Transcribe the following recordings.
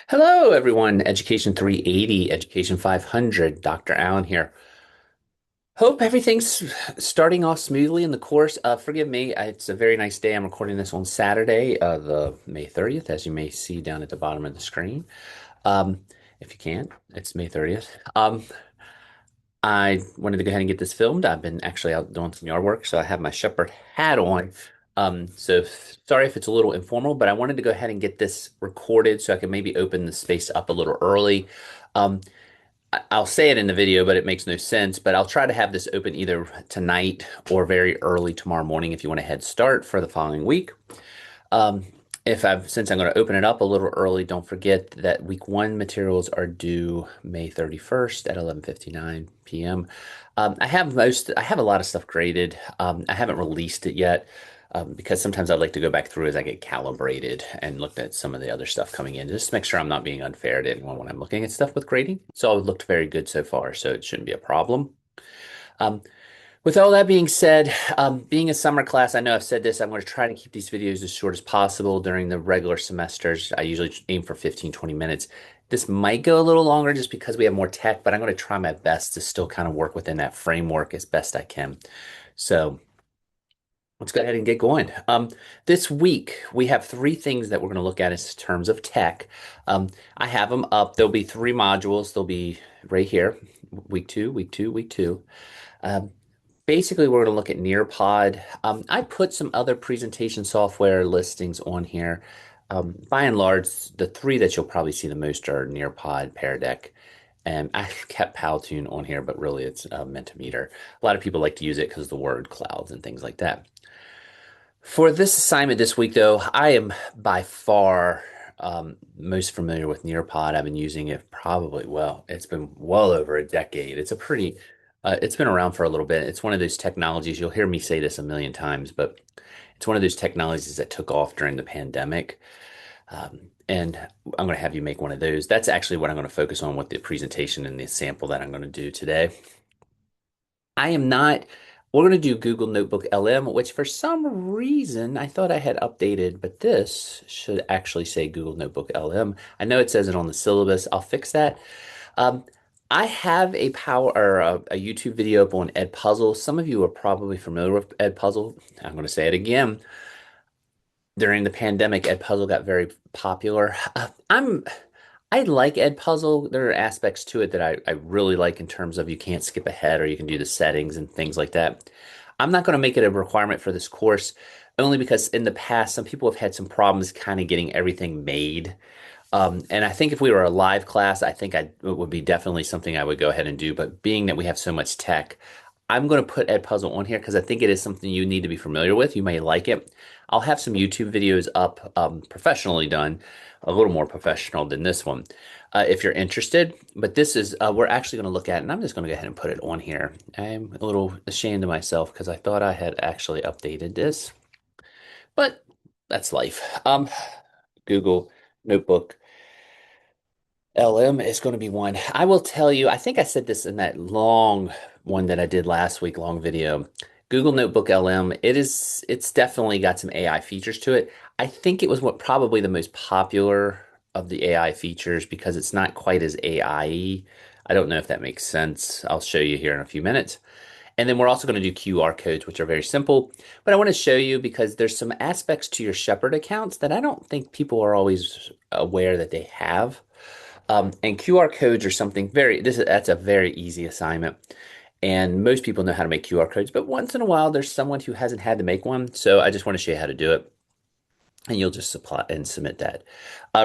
Hello, everyone. Education 380, Education 500. Dr. Allen here. Hope everything's starting off smoothly in the course. Forgive me, it's a very nice day. I'm recording this on Saturday, the May 30th, as you may see down at the bottom of the screen. Um, if you can't, it's May 30th. I wanted to go ahead and get this filmed. I've been actually out doing some yard work, so I have my shepherd hat on. Sorry if it's a little informal, but I wanted to go ahead and get this recorded so I can maybe open the space up a little early. Um, I'll say it in the video, but it makes no sense. But I'll try to have this open either tonight or very early tomorrow morning if you want a head start for the following week. Um, if I've since I'm going to open it up a little early, don't forget that week one materials are due May 31st at 11:59 p.m. I have a lot of stuff graded. I haven't released it yet. Because sometimes I'd like to go back through as I get calibrated and looked at some of the other stuff coming in, just to make sure I'm not being unfair to anyone when I'm looking at stuff with grading. It's all looked very good so far, so it shouldn't be a problem. Um, with all that being said, being a summer class, I know I've said this, I'm going to try to keep these videos as short as possible during the regular semesters. I usually aim for 15, 20 minutes. This might go a little longer just because we have more tech, but I'm going to try my best to still kind of work within that framework as best I can. So let's go ahead and get going. This week, we have three things that we're going to look at in terms of tech. I have them up. There'll be three modules. They'll be right here, week two, week two, week two. Um, Basically, we're going to look at Nearpod. I put some other presentation software listings on here. By and large, the three that you'll probably see the most are Nearpod, Pear Deck, and I kept Powtoon on here, but really it's Mentimeter. A lot of people like to use it because of the word clouds and things like that. For this assignment this week, though, I am by far most familiar with Nearpod. I've been using it probably, well, it's been well over a decade. It's been around for a little bit. It's one of those technologies, you'll hear me say this a million times, but it's one of those technologies that took off during the pandemic. And I'm going to have you make one of those. That's actually what I'm going to focus on with the presentation and the sample that I'm going to do today. I am not. We're going to do Google Notebook LM, which for some reason I thought I had updated, but this should actually say Google Notebook LM. I know it says it on the syllabus. I'll fix that. Um, I have a YouTube video up on Edpuzzle. Some of you are probably familiar with Edpuzzle. I'm going to say it again. During the pandemic, Edpuzzle got very popular. I like Edpuzzle. There are aspects to it that I really like in terms of you can't skip ahead or you can do the settings and things like that. I'm not going to make it a requirement for this course, only because in the past, some people have had some problems kind of getting everything made. And I think if we were a live class, it would be definitely something I would go ahead and do. But being that we have so much tech, I'm going to put Edpuzzle on here because I think it is something you need to be familiar with. You may like it. I'll have some YouTube videos up, professionally done, a little more professional than this one, if you're interested. But this is, we're actually going to look at, and I'm just going to go ahead and put it on here. I'm a little ashamed of myself because I thought I had actually updated this, but that's life. Google Notebook LM is going to be one. I will tell you, I think I said this in that long one that I did last week, long video. Google Notebook LM, it's definitely got some AI features to it. I think it was what probably the most popular of the AI features because it's not quite as AI-y. I don't know if that makes sense. I'll show you here in a few minutes. And then we're also going to do QR codes, which are very simple. But I want to show you because there's some aspects to your Shepherd accounts that I don't think people are always aware that they have. And QR codes are something that's a very easy assignment. And most people know how to make QR codes, but once in a while there's someone who hasn't had to make one. So I just want to show you how to do it. And you'll just supply and submit that.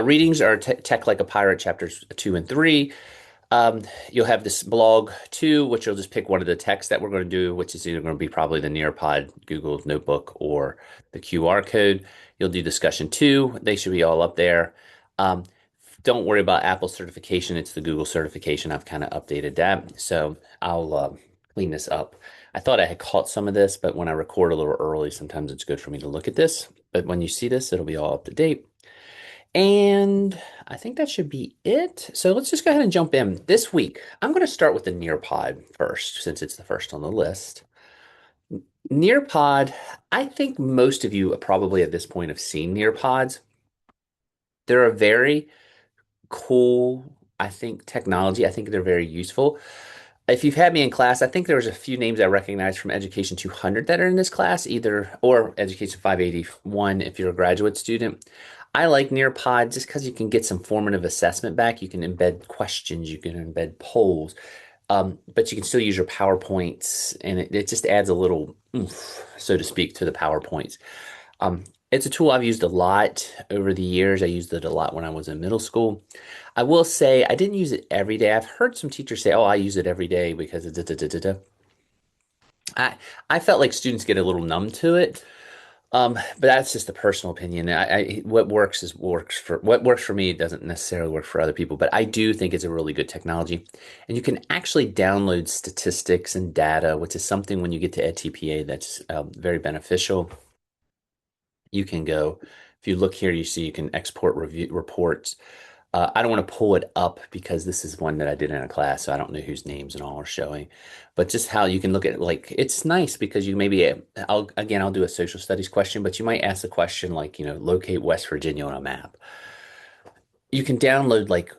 Readings are Tech Like a Pirate, chapters 2 and 3. You'll have this blog too, which you'll just pick one of the texts that we're going to do, which is either going to be probably the Nearpod, Google Notebook, or the QR code. You'll do discussion 2. They should be all up there. Um, don't worry about Apple certification. It's the Google certification. I've kind of updated that. So I'll clean this up. I thought I had caught some of this, but when I record a little early, sometimes it's good for me to look at this. But when you see this, it'll be all up to date. And I think that should be it. So let's just go ahead and jump in. This week, I'm going to start with the Nearpod first, since it's the first on the list. Nearpod, I think most of you probably at this point have seen Nearpods. They're a very cool, I think, technology. I think they're very useful. If you've had me in class, I think there was a few names I recognize from Education 200 that are in this class, either or Education 581 if you're a graduate student. I like Nearpod just because you can get some formative assessment back. You can embed questions, you can embed polls, but you can still use your PowerPoints, and it just adds a little oomph, so to speak, to the PowerPoints. It's a tool I've used a lot over the years. I used it a lot when I was in middle school. I will say I didn't use it every day. I've heard some teachers say, "Oh, I use it every day because it da, da, da, da, da." I I felt like students get a little numb to it. But that's just a personal opinion. What works is what works for me doesn't necessarily work for other people. But I do think it's a really good technology, and you can actually download statistics and data, which is something when you get to EdTPA that's very beneficial. You can go, if you look here, you see you can export review reports. I don't want to pull it up because this is one that I did in a class, so I don't know whose names and all are showing. But just how you can look at it, like it's nice because you maybe I'll do a social studies question, but you might ask a question like, locate West Virginia on a map. You can download like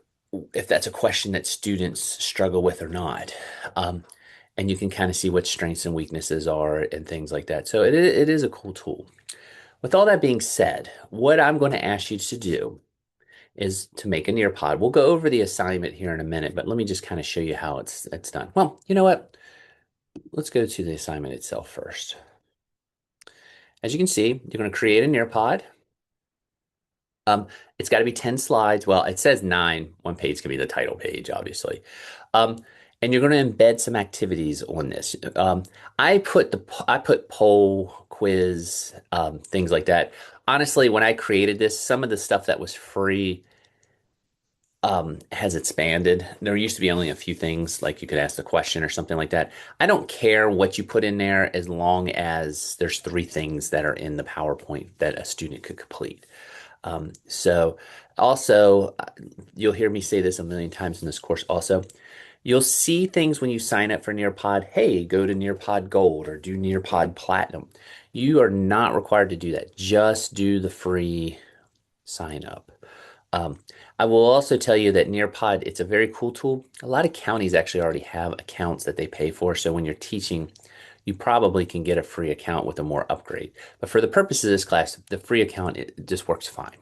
if that's a question that students struggle with or not. Um, and you can kind of see what strengths and weaknesses are and things like that. So it is a cool tool. With all that being said, what I'm going to ask you to do is to make a Nearpod. We'll go over the assignment here in a minute, but let me just kind of show you how it's done. Well, you know what? Let's go to the assignment itself first. As you can see, you're going to create a Nearpod. Um, it's got to be 10 slides. Well, it says nine. One page can be the title page, obviously. Um, and you're going to embed some activities on this. I put poll, quiz, things like that. Honestly, when I created this, some of the stuff that was free has expanded. There used to be only a few things, like you could ask a question or something like that. I don't care what you put in there as long as there's three things that are in the PowerPoint that a student could complete. So also, you'll hear me say this a million times in this course also. You'll see things when you sign up for Nearpod. Hey, go to Nearpod Gold or do Nearpod Platinum. You are not required to do that. Just do the free sign up. Um, I will also tell you that Nearpod, it's a very cool tool. A lot of counties actually already have accounts that they pay for. So when you're teaching, you probably can get a free account with a more upgrade. But for the purposes of this class, the free account, it just works fine.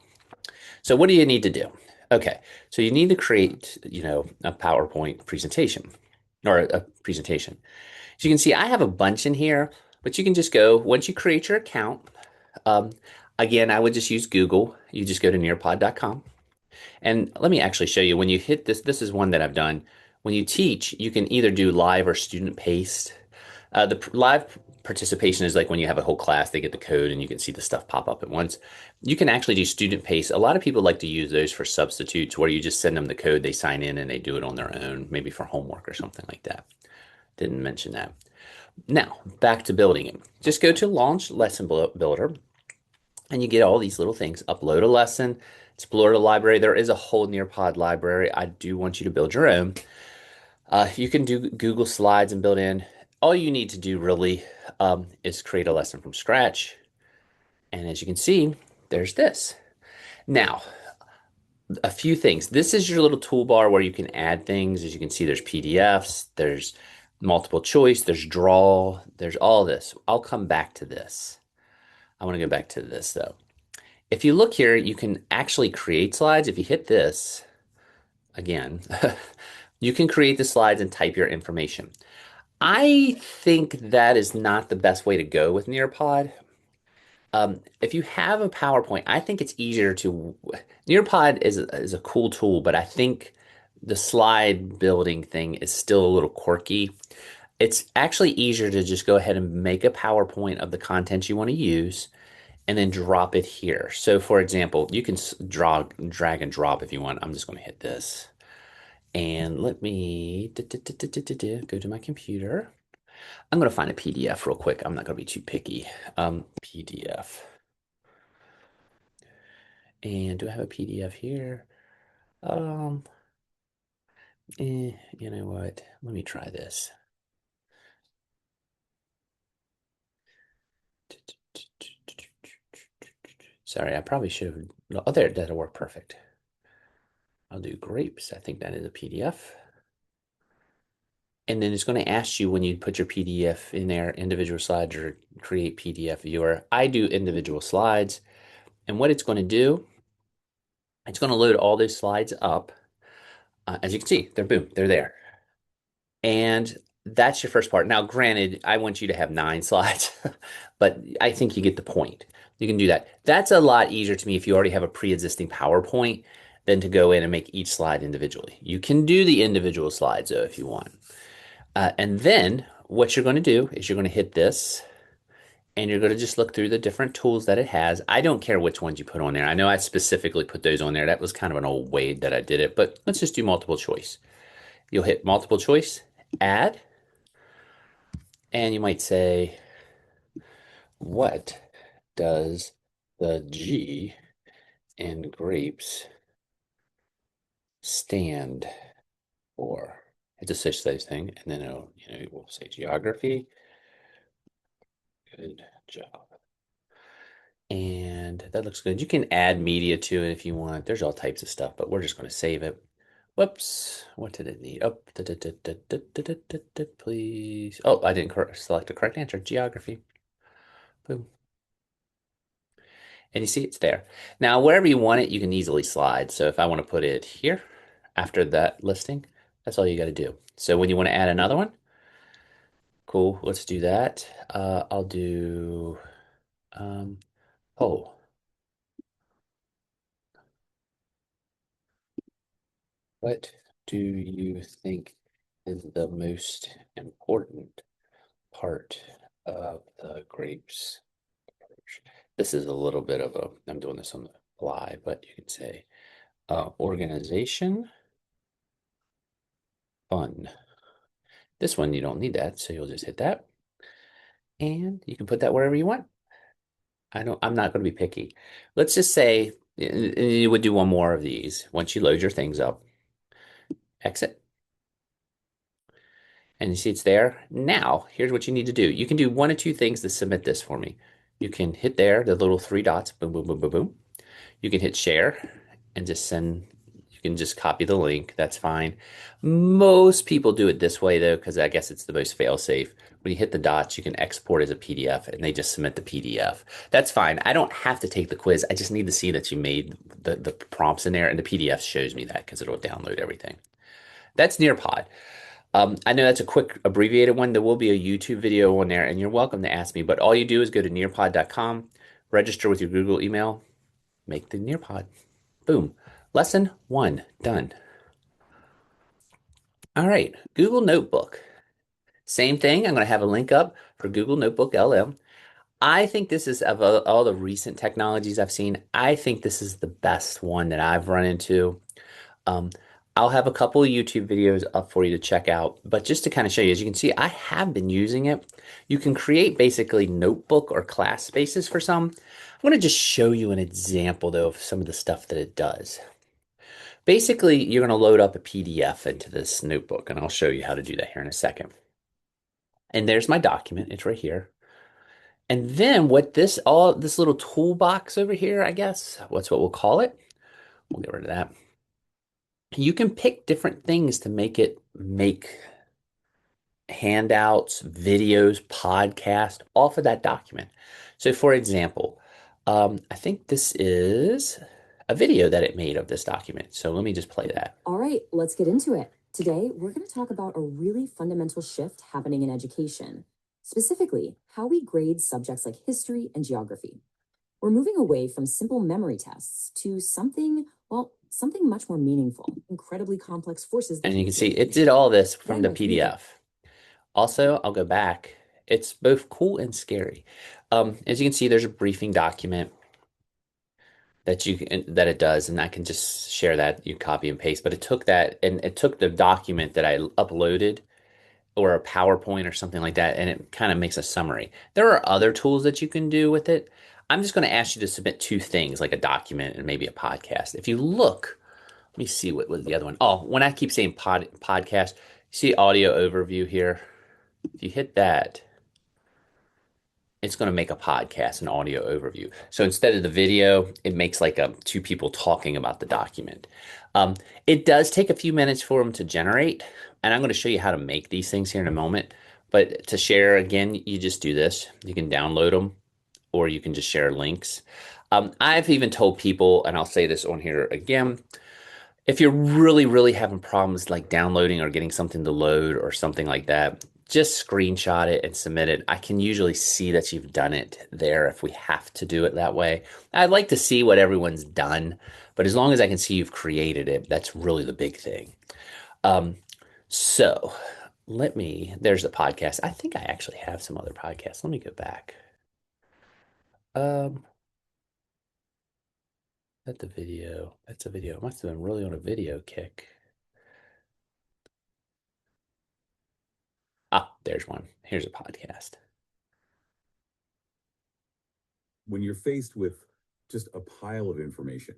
So what do you need to do? Okay, so you need to create, a PowerPoint presentation or a presentation. So you can see I have a bunch in here, but you can just go, once you create your account, um, again, I would just use Google. You just go to nearpod.com. And let me actually show you when you hit this. This is one that I've done. When you teach, you can either do live or student paced. Live participation is like when you have a whole class, they get the code and you can see the stuff pop up at once. You can actually do student pace. A lot of people like to use those for substitutes where you just send them the code, they sign in and they do it on their own, maybe for homework or something like that. Didn't mention that. Now, back to building it. Just go to Launch Lesson Builder and you get all these little things. Upload a lesson, explore the library. There is a whole Nearpod library. I do want you to build your own. You can do Google Slides and build in. All you need to do really is create a lesson from scratch. And as you can see, there's this. Now, a few things. This is your little toolbar where you can add things. As you can see, there's PDFs, there's multiple choice, there's draw, there's all this. I'll come back to this. I want to go back to this though. If you look here, you can actually create slides. If you hit this again, you can create the slides and type your information. I think that is not the best way to go with Nearpod. If you have a PowerPoint, I think it's easier to. Nearpod is a cool tool, but I think the slide building thing is still a little quirky. It's actually easier to just go ahead and make a PowerPoint of the content you want to use and then drop it here. So for example, you can drag and drop if you want. I'm just going to hit this. And let me go to my computer. I'm going to find a PDF real quick. I'm not going to be too picky. PDF. And do I have a PDF here? Um, you know what? Let me try this. Sorry, I probably should have. Oh, there, that'll work perfect. I'll do grapes. I think that is a PDF. And then it's going to ask you when you put your PDF in there, individual slides or create PDF viewer. I do individual slides. And what it's going to do, it's going to load all those slides up. As you can see, they're there. And that's your first part. Now, granted, I want you to have 9 slides, but I think you get the point. You can do that. That's a lot easier to me if you already have a pre-existing PowerPoint than to go in and make each slide individually. You can do the individual slides though if you want. And then what you're going to do is you're going to hit this and you're going to just look through the different tools that it has. I don't care which ones you put on there. I know I specifically put those on there. That was kind of an old way that I did it, but let's just do multiple choice. You'll hit multiple choice, add, and you might say, what does the G in grapes stand for? It's a such size thing, and then it'll, we'll say geography. Good job. And that looks good. You can add media to it if you want. There's all types of stuff, but we're just going to save it. Whoops. What did it need? Oh, please. Oh, I didn't select the correct answer. Geography. Boom. And you see it's there. Now, wherever you want it, you can easily slide. So if I want to put it here after that listing, that's all you got to do. So when you want to add another one, cool. Let's do that. I'll do, oh, what do you think is the most important part of the grapes approach? This is a little bit of a, I'm doing this on the fly, but you can say organization, fun. This one, you don't need that, so you'll just hit that. And you can put that wherever you want. I'm not going to be picky. Let's just say you would do one more of these once you load your things up. Exit. And you see it's there. Now, here's what you need to do. You can do one of two things to submit this for me. You can hit there, the little 3 dots, boom, boom, boom, boom, boom. You can hit share and just send, you can just copy the link. That's fine. Most people do it this way though, because I guess it's the most fail-safe. When you hit the dots, you can export as a PDF and they just submit the PDF. That's fine. I don't have to take the quiz. I just need to see that you made the prompts in there and the PDF shows me that because it'll download everything. That's Nearpod. I know that's a quick abbreviated one. There will be a YouTube video on there, and you're welcome to ask me. But all you do is go to nearpod.com, register with your Google email, make the Nearpod. Boom. Lesson 1 done. All right, Google Notebook. Same thing. I'm going to have a link up for Google Notebook LM. I think this is, of all the recent technologies I've seen, I think this is the best one that I've run into. Um, I'll have a couple of YouTube videos up for you to check out, but just to kind of show you, as you can see, I have been using it. You can create basically notebook or class spaces for some. I'm going to just show you an example though of some of the stuff that it does. Basically, you're going to load up a PDF into this notebook, and I'll show you how to do that here in a second. And there's my document. It's right here. And then what this little toolbox over here, I guess, what's what we'll call it. We'll get rid of that. You can pick different things to make handouts, videos, podcast off of that document. So for example, I think this is a video that it made of this document. So let me just play that. All right, let's get into it. Today, we're going to talk about a really fundamental shift happening in education, specifically how we grade subjects like history and geography. We're moving away from simple memory tests to something much more meaningful, incredibly complex forces. And you can see it did all this from the PDF. Also, I'll go back. It's both cool and scary. As you can see, there's a briefing document that it does, and I can just share that. You copy and paste, but it took that and it took the document that I uploaded or a PowerPoint or something like that, and it kind of makes a summary. There are other tools that you can do with it. I'm just going to ask you to submit 2 things, like a document and maybe a podcast. If you look, let me see what was the other one. Oh, when I keep saying podcast, you see audio overview here. If you hit that, it's going to make a podcast, an audio overview. So instead of the video, it makes like a two people talking about the document. Um, it does take a few minutes for them to generate, and I'm going to show you how to make these things here in a moment. But to share, again, you just do this. You can download them, or you can just share links. I've even told people, and I'll say this on here again, if you're really, really having problems like downloading or getting something to load or something like that, just screenshot it and submit it. I can usually see that you've done it there if we have to do it that way. I'd like to see what everyone's done, but as long as I can see you've created it, that's really the big thing. Um, so there's a podcast. I think I actually have some other podcasts. Let me go back. Um, that's the video. That's a video. I must have been really on a video kick. Ah, there's one. Here's a podcast. When you're faced with just a pile of information,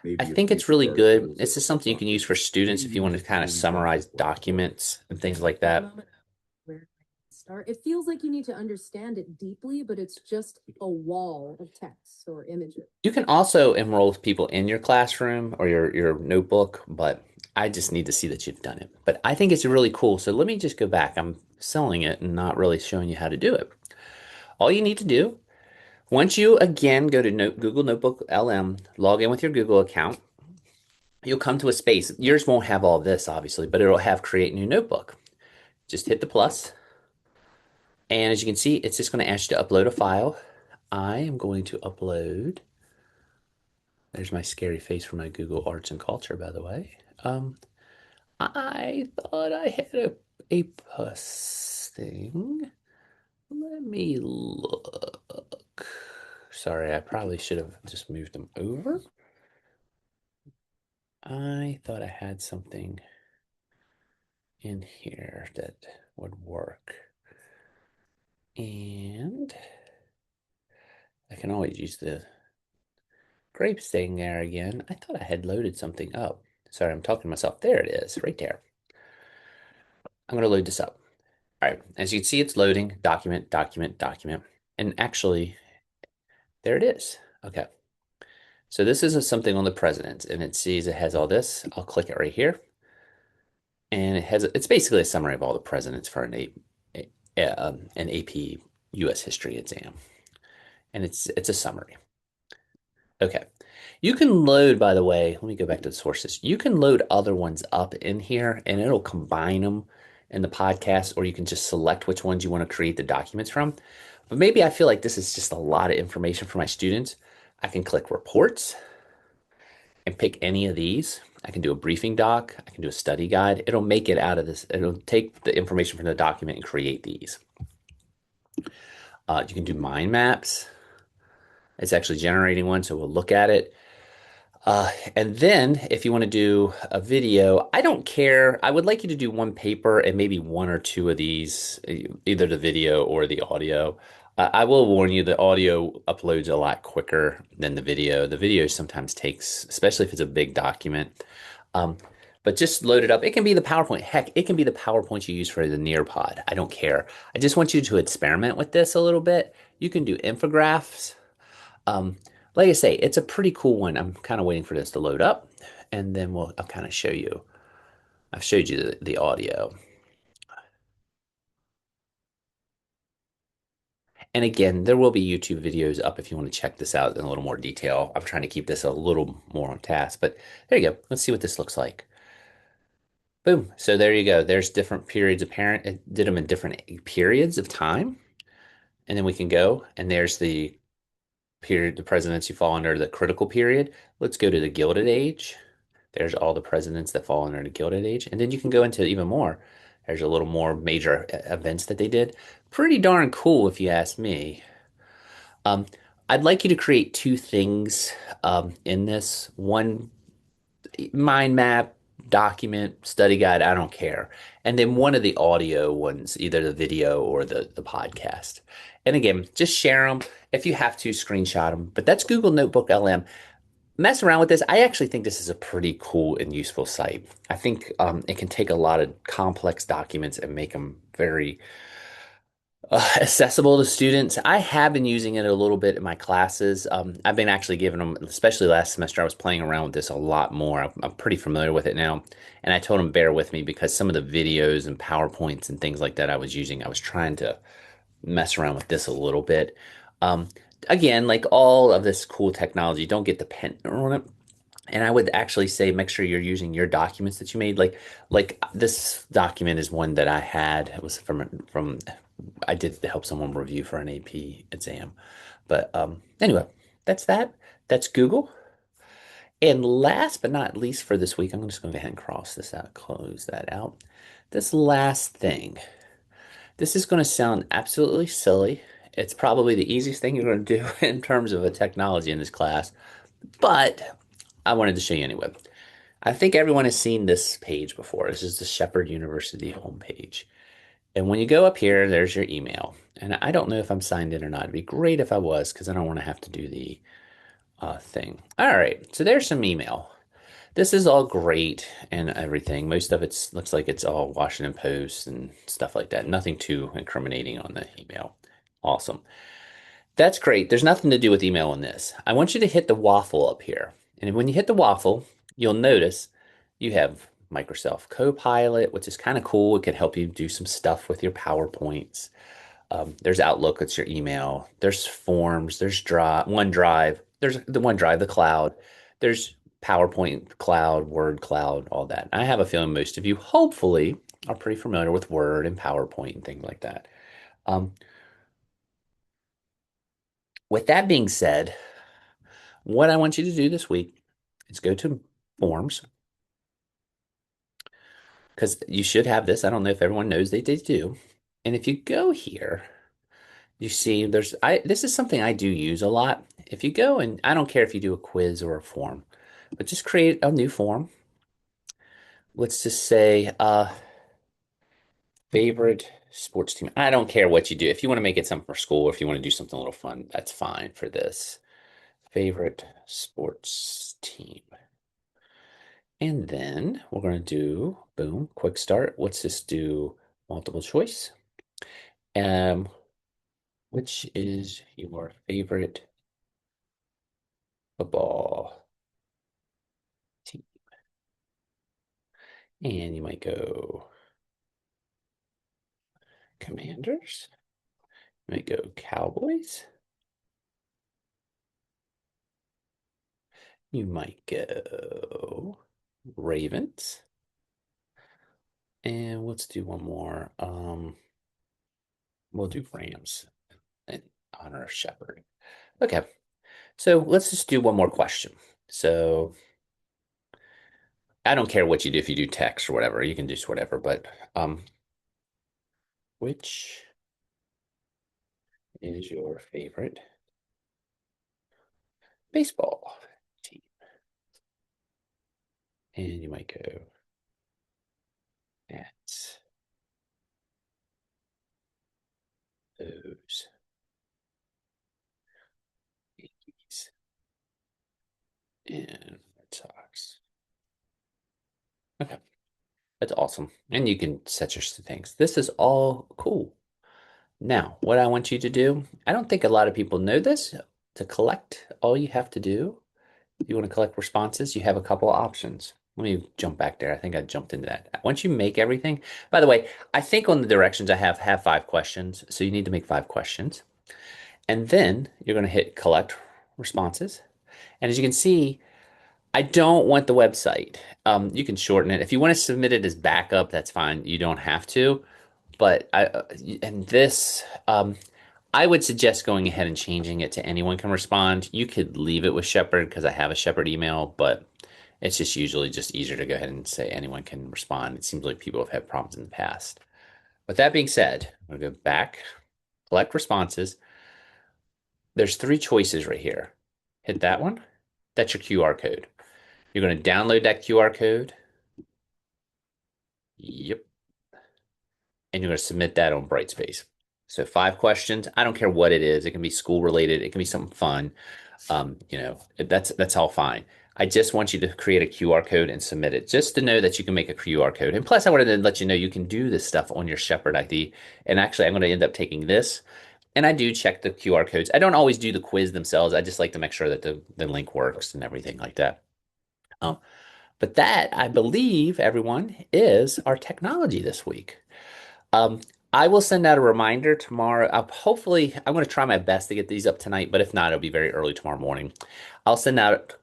maybe I think it's really good. This is something you can use for students if you want to kind of summarize documents and things like that. Where start? It feels like you need to understand it deeply, but it's just a wall of text or images. You can also enroll people in your classroom or your notebook, but I just need to see that you've done it. But I think it's really cool. So let me just go back. I'm selling it and not really showing you how to do it. All you need to do, once you again go to Google Notebook LM, log in with your Google account, you'll come to a space. Yours won't have all this, obviously, but it'll have create new notebook. Just hit the plus. And as you can see, it's just going to ask you to upload a file. I am going to upload. There's my scary face for my Google Arts and Culture, by the way. I thought I had a puss thing. Let me look. Sorry, I probably should have just moved them over. I thought I had something in here that would work. And I can always use the grapes thing there again. I thought I had loaded something up. Sorry, I'm talking to myself. There it is, right there. I'm going to load this up. All right, as you can see, it's loading, document, document, document. And actually, there it is. Okay. So this is something on the president, and it sees it has all this. I'll click it right here. And it's basically a summary of all the presidents for an AP US history exam. And it's a summary. Okay. You can load, by the way, let me go back to the sources. You can load other ones up in here and it'll combine them in the podcast, or you can just select which ones you want to create the documents from. But maybe I feel like this is just a lot of information for my students. I can click reports and pick any of these. I can do a briefing doc. I can do a study guide. It'll make it out of this. It'll take the information from the document and create these. You can do mind maps. It's actually generating one, so we'll look at it. And then if you want to do a video, I don't care. I would like you to do one paper and maybe one or two of these, either the video or the audio. I will warn you, the audio uploads a lot quicker than the video. The video sometimes takes, especially if it's a big document. But just load it up. It can be the PowerPoint. Heck, it can be the PowerPoint you use for the Nearpod. I don't care. I just want you to experiment with this a little bit. You can do infographics. Like I say, it's a pretty cool one. I'm kind of waiting for this to load up, and then I'll kind of show you. I've showed you the audio. And again, there will be YouTube videos up if you want to check this out in a little more detail. I'm trying to keep this a little more on task, but there you go. Let's see what this looks like. Boom. So there you go. There's different periods of parent. It did them in different periods of time. And then we can go, and there's the period, the presidents who fall under the critical period. Let's go to the Gilded Age. There's all the presidents that fall under the Gilded Age. And then you can go into even more. There's a little more major events that they did. Pretty darn cool, if you ask me. I'd like you to create two things in this. One, mind map, document, study guide, I don't care. And then one of the audio ones, either the video or the podcast. And again, just share them. If you have to, screenshot them. But that's Google Notebook LM. Mess around with this. I actually think this is a pretty cool and useful site. I think it can take a lot of complex documents and make them very Accessible to students. I have been using it a little bit in my classes. I've been actually giving them, especially last semester, I was playing around with this a lot more. I'm pretty familiar with it now. And I told them bear with me because some of the videos and PowerPoints and things like that I was using, I was trying to mess around with this a little bit. Um, Again, like all of this cool technology, don't get dependent on it. And I would actually say make sure you're using your documents that you made. Like this document is one that I had. It was from I did to help someone review for an AP exam. But anyway, that's that. That's Google. And last but not least for this week, I'm just going to go ahead and cross this out, close that out. This last thing. This is going to sound absolutely silly. It's probably the easiest thing you're going to do in terms of a technology in this class, but I wanted to show you anyway. I think everyone has seen this page before. This is the Shepherd University homepage. And when you go up here, there's your email. And I don't know if I'm signed in or not. It'd be great if I was, because I don't want to have to do the thing. All right, so there's some email. This is all great and everything. Most of it looks like it's all Washington Post and stuff like that. Nothing too incriminating on the email. Awesome. That's great. There's nothing to do with email in this. I want you to hit the waffle up here. And when you hit the waffle, you'll notice you have Microsoft Copilot, which is kind of cool. It can help you do some stuff with your PowerPoints. There's Outlook, it's your email. There's Forms, there's OneDrive, there's the OneDrive, the cloud. There's PowerPoint cloud, Word cloud, all that. I have a feeling most of you, hopefully, are pretty familiar with Word and PowerPoint and things like that. Um, with that being said, what I want you to do this week is go to Forms because you should have this. I don't know if everyone knows they do. And if you go here, you see this is something I do use a lot. If you go and I don't care if you do a quiz or a form, but just create a new form. Let's just say favorite sports team. I don't care what you do. If you want to make it something for school, if you want to do something a little fun, that's fine for this. Favorite sports team. And then we're going to do, boom, quick start. Let's just do multiple choice. Um, which is your favorite football team? And you might go Commanders. You might go Cowboys. You might go Ravens. And let's do one more. We'll do Rams in honor of Shepherd. Okay, so let's just do one more question. So I don't care what you do, if you do text or whatever, you can do whatever, but which is your favorite baseball team? And you might go at those Yankees and Red Sox. Okay, that's awesome. And you can set your things. This is all cool. Now, what I want you to do, I don't think a lot of people know this. To collect, all you have to do, if you want to collect responses, you have a couple of options. Let me jump back there. I think I jumped into that. Once you make everything, by the way, I think on the directions I have 5 questions. So you need to make 5 questions. And then you're going to hit collect responses. And as you can see, I don't want the website. You can shorten it. If you want to submit it as backup, that's fine. You don't have to. But and this, I would suggest going ahead and changing it to anyone can respond. You could leave it with Shepherd because I have a Shepherd email, but it's just usually just easier to go ahead and say anyone can respond. It seems like people have had problems in the past. With that being said, I'm going to go back, collect responses. There's 3 choices right here. Hit that one. That's your QR code. You're going to download that QR code. Yep. And you're going to submit that on Brightspace. So 5 questions. I don't care what it is. It can be school related. It can be something fun. That's all fine. I just want you to create a QR code and submit it, just to know that you can make a QR code. And plus, I wanted to let you know you can do this stuff on your Shepherd ID. And actually, I'm going to end up taking this. And I do check the QR codes. I don't always do the quiz themselves. I just like to make sure that the link works and everything like that. Um, but that, I believe, everyone, is our technology this week. Um, I will send out a reminder tomorrow. Hopefully, I'm going to try my best to get these up tonight, but if not, it'll be very early tomorrow morning. I'll send out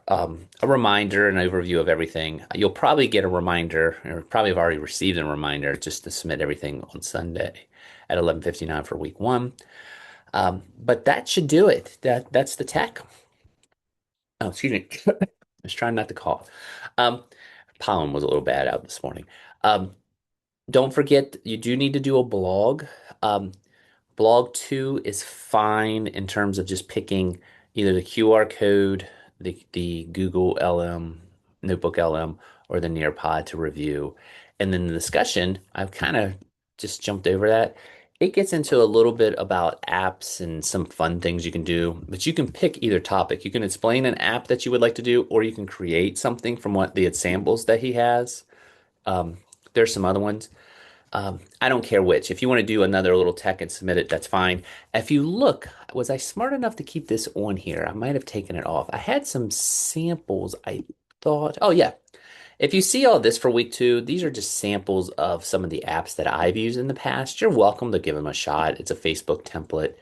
a reminder, an overview of everything. You'll probably get a reminder, or probably have already received a reminder just to submit everything on Sunday at 11:59 for week one. But that should do it. That's the tech. Oh, excuse me. I was trying not to cough. Um, Pollen was a little bad out this morning. Um, don't forget, you do need to do a blog. Um, Blog 2 is fine in terms of just picking either the QR code, the Google LM, Notebook LM, or the Nearpod to review. And then the discussion, I've kind of just jumped over that. It gets into a little bit about apps and some fun things you can do, but you can pick either topic. You can explain an app that you would like to do, or you can create something from what the examples that he has. Um, there's some other ones. I don't care which. If you want to do another little tech and submit it, that's fine. If you look, was I smart enough to keep this on here? I might have taken it off. I had some samples, I thought. Oh, yeah. If you see all this for week two, these are just samples of some of the apps that I've used in the past. You're welcome to give them a shot. It's a Facebook template.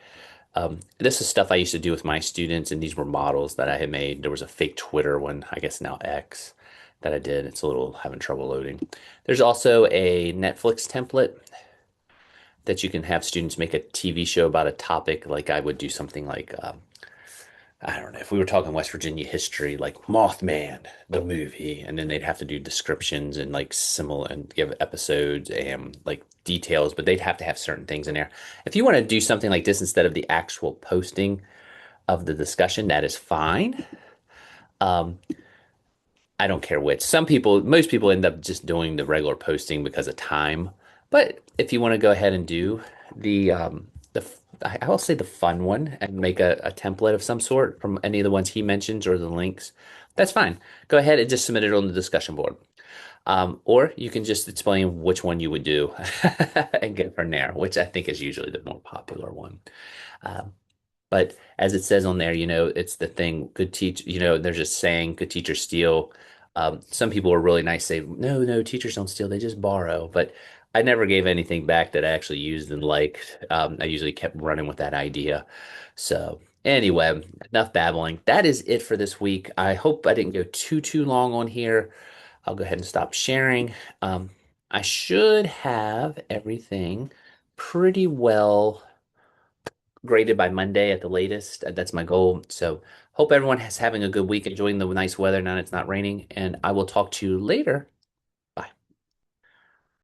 This is stuff I used to do with my students, and these were models that I had made. There was a fake Twitter one, I guess now X, that I did. It's a little having trouble loading. There's also a Netflix template that you can have students make a TV show about a topic. Like I would do something like, I don't know, if we were talking West Virginia history, like Mothman, the movie, and then they'd have to do descriptions and like similar and give episodes and like details, but they'd have to have certain things in there. If you want to do something like this instead of the actual posting of the discussion, that is fine. Um, I don't care which. Most people end up just doing the regular posting because of time. But if you want to go ahead and do I will say the fun one and make a template of some sort from any of the ones he mentions or the links, that's fine. Go ahead and just submit it on the discussion board. Or you can just explain which one you would do and get from there, which I think is usually the more popular one. Um, but as it says on there, it's the thing, good teach, there's a saying, good teachers steal. Some people are really nice, say, no, no, teachers don't steal, they just borrow. But I never gave anything back that I actually used and liked. I usually kept running with that idea. So anyway, enough babbling. That is it for this week. I hope I didn't go too long on here. I'll go ahead and stop sharing. I should have everything pretty well graded by Monday at the latest. That's my goal. So hope everyone is having a good week, enjoying the nice weather now that it's not raining, and I will talk to you later.